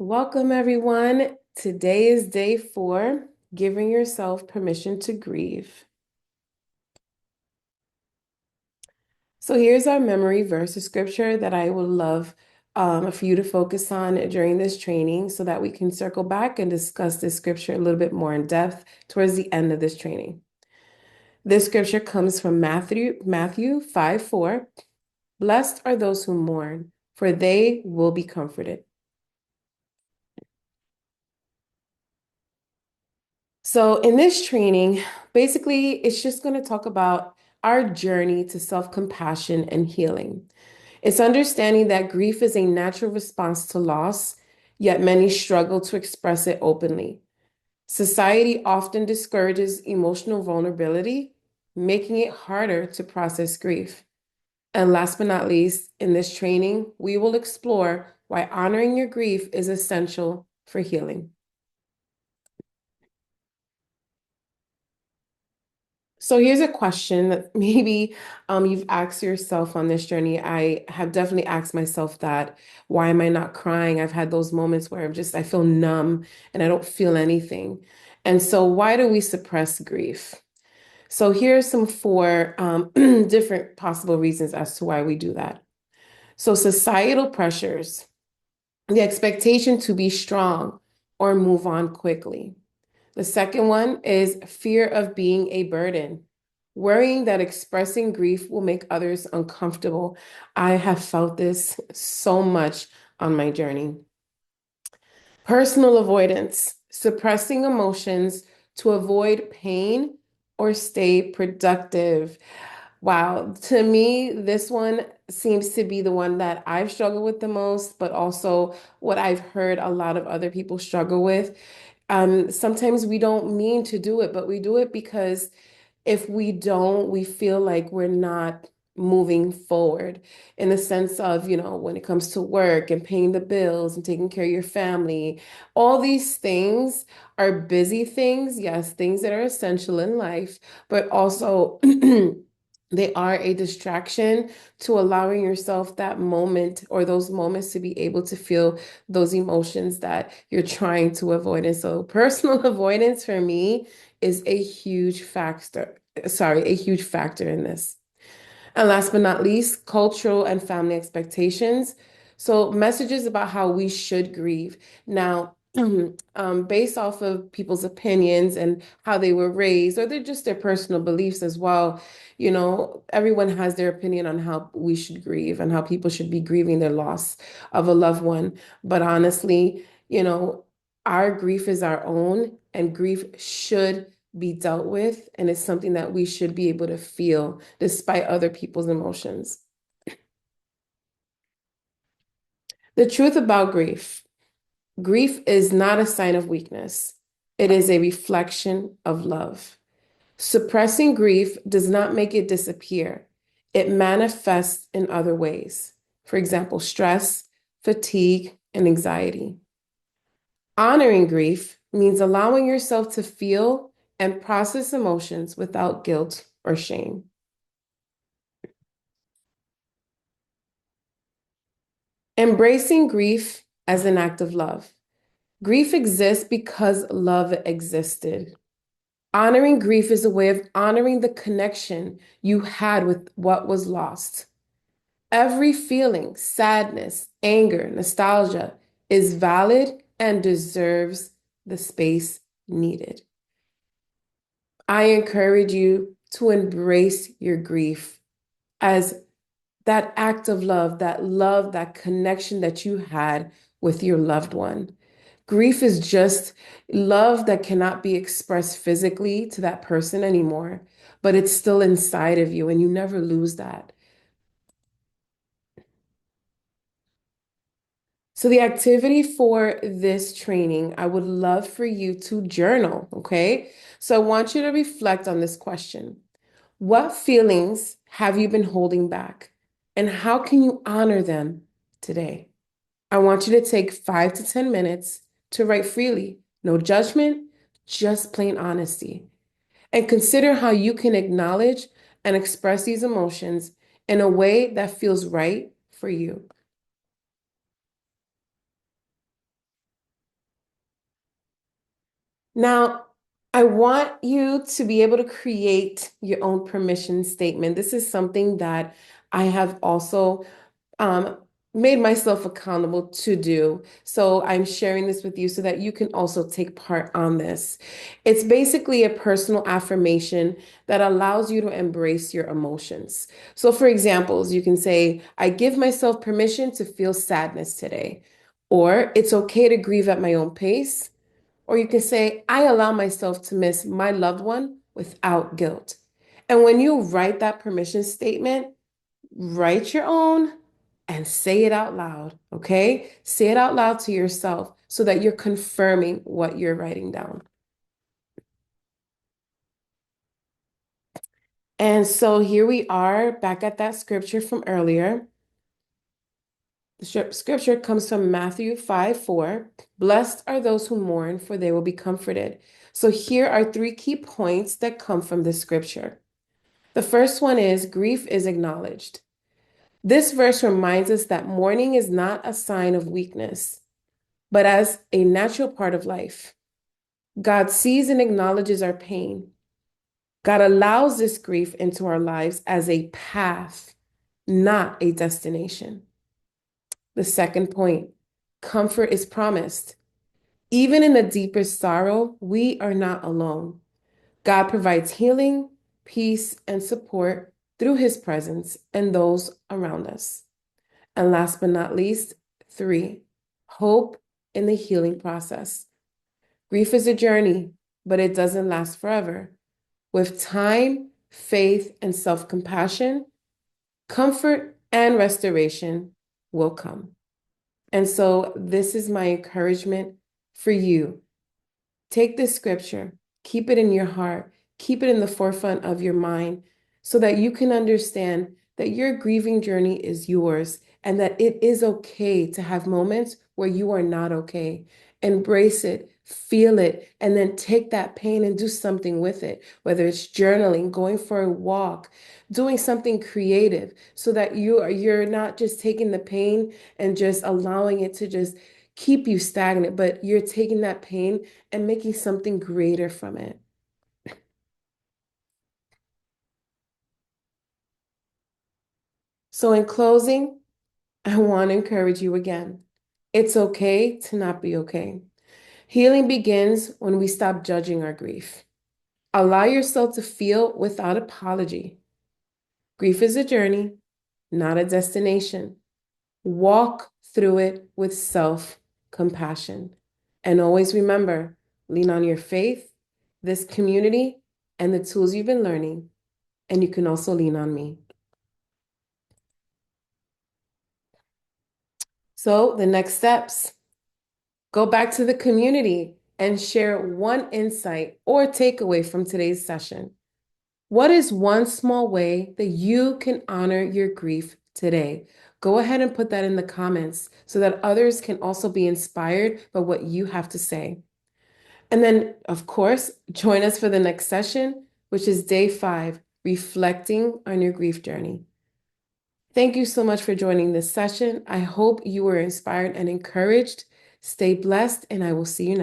Welcome, everyone. Today is day 4, giving yourself permission to grieve. So here's our memory verse, a scripture that I would love for you to focus on during this training so that we can circle back and discuss this scripture a little bit more in depth towards the end of this training. This scripture comes from Matthew 5:4. Blessed are those who mourn, for they will be comforted. So, in this training, basically, it's just going to talk about our journey to self-compassion and healing. It's understanding that grief is a natural response to loss, yet many struggle to express it openly. Society often discourages emotional vulnerability, making it harder to process grief. And last but not least, in this training, we will explore why honoring your grief is essential for healing. So here's a question that maybe you've asked yourself on this journey. I have definitely asked myself that. Why am I not crying? I've had those moments where I feel numb and I don't feel anything. And so why do we suppress grief? So here are some four different possible reasons as to why we do that. So societal pressures, the expectation to be strong or move on quickly. The second one is fear of being a burden, worrying that expressing grief will make others uncomfortable. I have felt this so much on my journey. Personal avoidance, suppressing emotions to avoid pain or stay productive. Wow, to me, this one seems to be the one that I've struggled with the most, but also what I've heard a lot of other people struggle with. Sometimes we don't mean to do it, but we do it because if we don't, we feel like we're not moving forward in the sense of, when it comes to work and paying the bills and taking care of your family. All these things are busy things, yes, things that are essential in life, but also they are a distraction to allowing yourself that moment or those moments to be able to feel those emotions that you're trying to avoid. And so personal avoidance for me is a huge factor. Sorry, a huge factor in this. And last but not least, cultural and family expectations. So, messages about how we should grieve. Now, based off of people's opinions and how they were raised, or they're just their personal beliefs as well, everyone has their opinion on how we should grieve and how people should be grieving their loss of a loved one. But honestly, our grief is our own, and grief should be dealt with, and it's something that we should be able to feel despite other people's emotions. The truth about grief, grief is not a sign of weakness. It is a reflection of love. Suppressing grief does not make it disappear. It manifests in other ways. For example, stress, fatigue, and anxiety. Honoring grief means allowing yourself to feel and process emotions without guilt or shame. Embracing grief as an act of love. Grief exists because love existed. Honoring grief is a way of honoring the connection you had with what was lost. Every feeling, sadness, anger, nostalgia, is valid and deserves the space needed. I encourage you to embrace your grief as that act of love, that connection that you had with your loved one. Grief is just love that cannot be expressed physically to that person anymore, but it's still inside of you and you never lose that. So, the activity for this training, I would love for you to journal, okay? So, I want you to reflect on this question. What feelings have you been holding back? And how can you honor them today? I want you to take 5 to 10 minutes to write freely. No judgment, just plain honesty. And consider how you can acknowledge and express these emotions in a way that feels right for you. Now, I want you to be able to create your own permission statement. This is something that I have also um, made myself accountable to do. So I'm sharing this with you so that you can also take part on this. It's basically a personal affirmation that allows you to embrace your emotions. So, for examples, you can say, I give myself permission to feel sadness today, or it's okay to grieve at my own pace. Or you can say, I allow myself to miss my loved one without guilt. And when you write that permission statement, write your own and say it out loud, okay? Say it out loud to yourself so that you're confirming what you're writing down. And so here we are back at that scripture from earlier. The scripture comes from Matthew 5:4. Blessed are those who mourn, for they will be comforted. So here are three key points that come from this scripture. The first one is grief is acknowledged. This verse reminds us that mourning is not a sign of weakness, but as a natural part of life. God sees and acknowledges our pain. God allows this grief into our lives as a path, not a destination. The second point, comfort is promised. Even in the deepest sorrow, we are not alone. God provides healing, peace, and support through his presence and those around us. And last but not least, three, hope in the healing process. Grief is a journey, but it doesn't last forever. With time, faith, and self compassion, comfort and restoration will come. And so, this is my encouragement for you. Take this scripture, keep it in your heart, keep it in the forefront of your mind so that you can understand that your grieving journey is yours and that it is okay to have moments where you are not okay. Embrace it, feel it, and then take that pain and do something with it, whether it's journaling, going for a walk, doing something creative so that you're not just taking the pain and just allowing it to just keep you stagnant, but you're taking that pain and making something greater from it. So, in closing, I want to encourage you again. It's okay to not be okay. Healing begins when we stop judging our grief. Allow yourself to feel without apology. Grief is a journey, not a destination. Walk through it with self compassion. And always remember, lean on your faith, this community, and the tools you've been learning. And you can also lean on me. So, the next steps, go back to the community and share one insight or takeaway from today's session. What is one small way that you can honor your grief today? Go ahead and put that in the comments so that others can also be inspired by what you have to say. And then, of course, join us for the next session, which is day 5, reflecting on your grief journey. Thank you so much for joining this session. I hope you were inspired and encouraged. Stay blessed, and I will see you next.